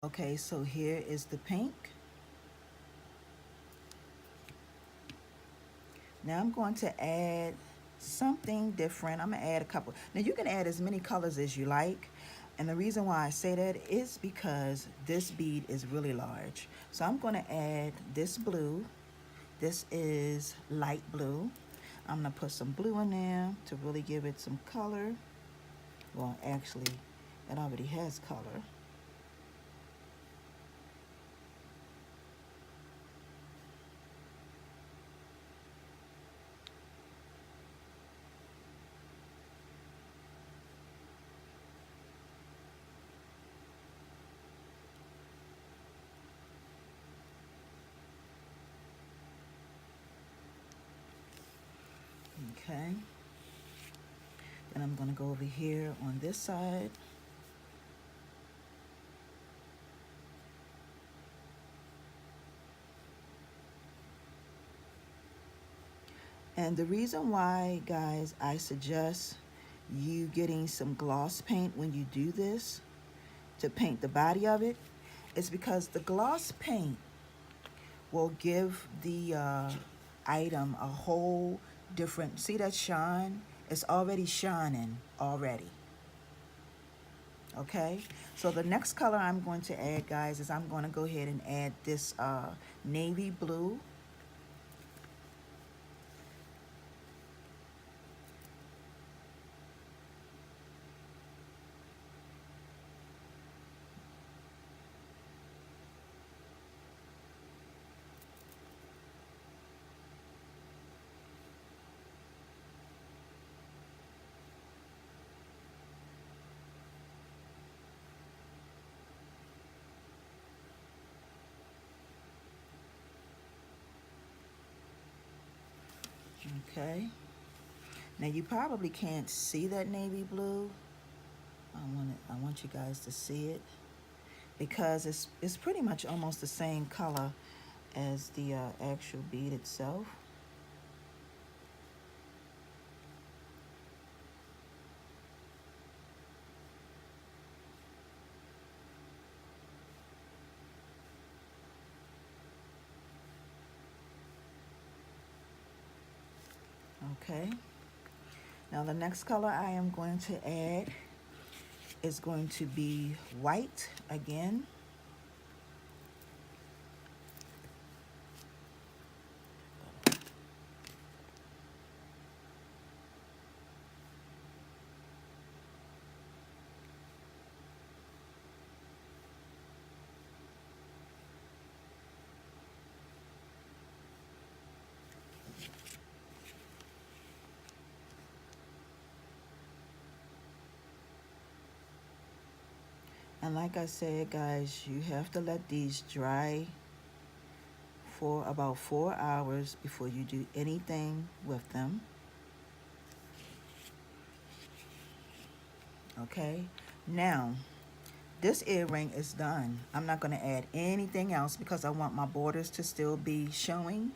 Okay, so here is the pink. Now I'm going to add something different. I'm gonna add a couple. Now you can add as many colors as you like. And the reason why I say that is because this bead is really large. So I'm gonna add this blue. This is light blue. I'm gonna put some blue in there to really give it some color. Well, actually, it already has color. Okay. Then I'm gonna go over here on this side. And the reason why, guys, I suggest you getting some gloss paint when you do this to paint the body of it is because the gloss paint will give the item a whole different, see that shine? It's already shining already. Okay, so the next color I'm going to add, guys, is I'm going to go ahead and add this navy blue. Okay, now you probably can't see that navy blue. I want you guys to see it because it's pretty much almost the same color as the actual bead itself. Okay, now the next color I am going to add is going to be white again. And like I said, guys, you have to let these dry for about 4 hours before you do anything with them. Okay, now this earring is done. I'm not going to add anything else because I want my borders to still be showing.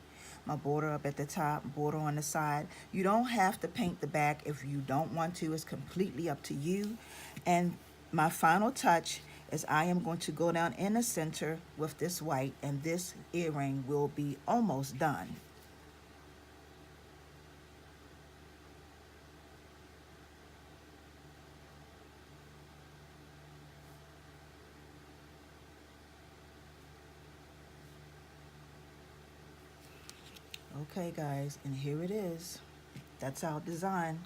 My border up at the top, border on the side. You don't have to paint the back if you don't want to. It's completely up to you. And my final touch is I am going to go down in the center with this white, and this earring will be almost done. Okay, guys, and here it is. That's our design.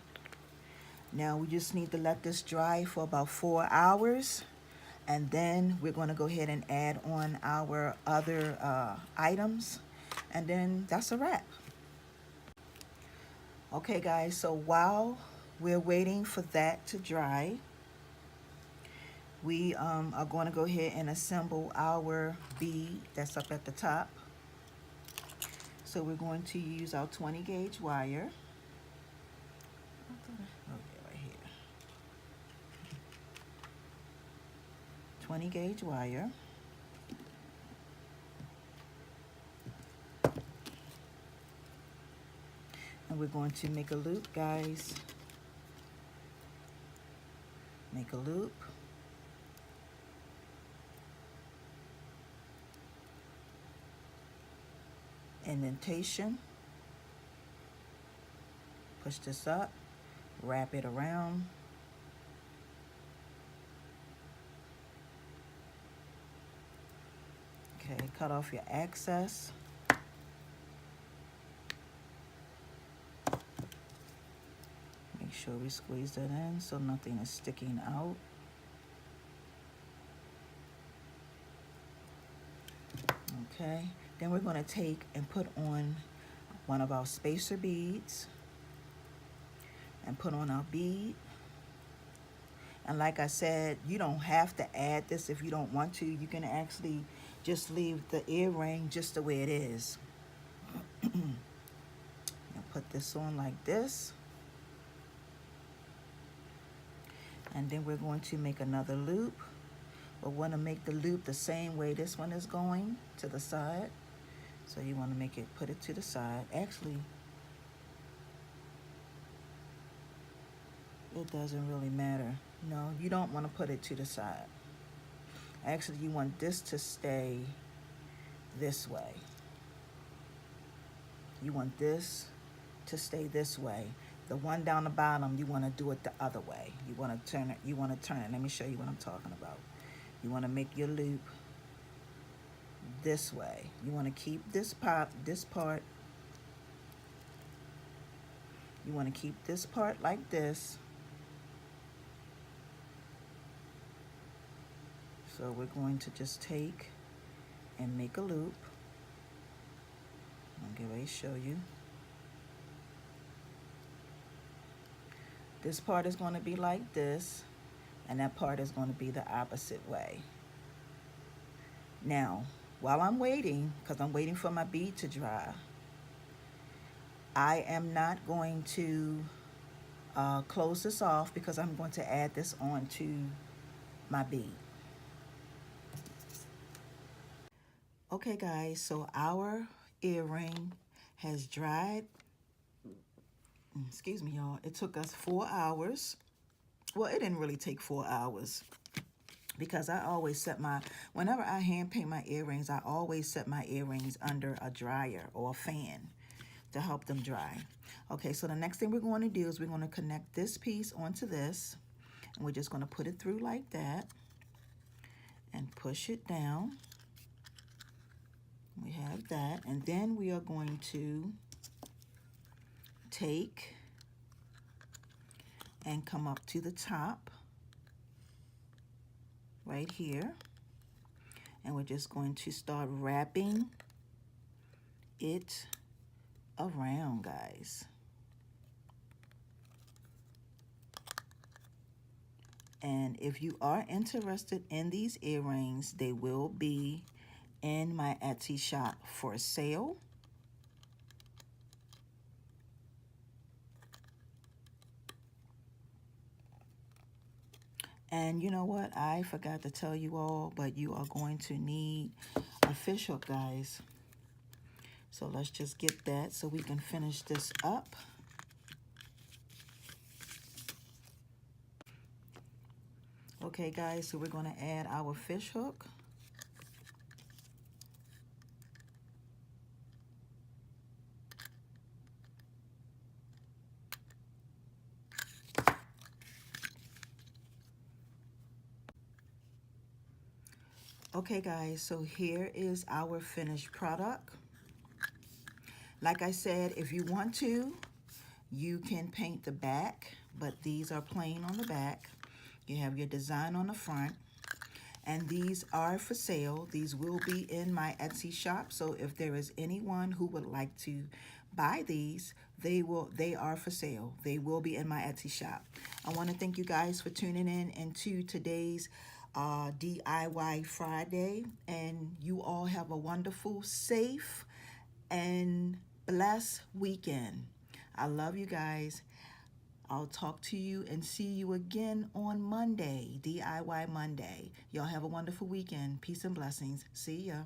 Now we just need to let this dry for about 4 hours, and then we're going to go ahead and add on our other items, and then that's a wrap. Okay, guys, so while we're waiting for that to dry, we are going to go ahead and assemble our bead that's up at the top. So we're going to use our 20 gauge wire. Okay, right here. 20 gauge wire. And we're going to make a loop, guys. Make a loop. indentation. Push this up, wrap it around. Okay, cut off your excess. Make sure we squeeze that in so nothing is sticking out. Okay, then we're going to take and put on one of our spacer beads and put on our bead. And like I said, you don't have to add this if you don't want to. You can actually just leave the earring just the way it is. Put this on like this. And then we're going to make another loop. But want to make the loop the same way this one is going, to the side. So you want to make it, put it to the side. Actually, it doesn't really matter. No, you don't want to put it to the side. Actually, you want this to stay this way. You want this to stay this way. The one down the bottom, you want to do it the other way. You want to turn it. You want to turn it. Let me show you what I'm talking about. You want to make your loop this way. You want to keep this part. You want to keep this part like this. So we're going to just take and make a loop. I'll get ready to show you. This part is going to be like this, and that part is going to be the opposite way. Now, while I'm waiting, because I'm waiting for my bead to dry, I am not going to close this off because I'm going to add this on to my bead. Okay guys, so our earring has dried. Excuse me, y'all. It took us 4 hours. Well, it didn't really take 4 hours because I always set whenever I hand paint my earrings, I always set my earrings under a dryer or a fan to help them dry. Okay, so the next thing we're going to do is we're going to connect this piece onto this, and we're just going to put it through like that and push it down. We have that, and then we are going to take and come up to the top right here, and we're just going to start wrapping it around, guys. And if you are interested in these earrings, they will be in my Etsy shop for sale. And you know what? I forgot to tell you all, but you are going to need a fish hook, guys. So let's just get that so we can finish this up. Okay, guys, so we're going to add our fish hook. Okay guys, so here is our finished product. Like I said, if you want to, you can paint the back, but these are plain on the back. You have your design on the front, and these are for sale. These will be in my Etsy shop, so if there is anyone who would like to buy these, they are for sale. They will be in my Etsy shop. I want to thank you guys for tuning in into today's DIY Friday, and you all have a wonderful, safe, and blessed weekend. I love you guys. I'll talk to you and see you again on Monday, DIY Monday. Y'all have a wonderful weekend. Peace and blessings. See ya.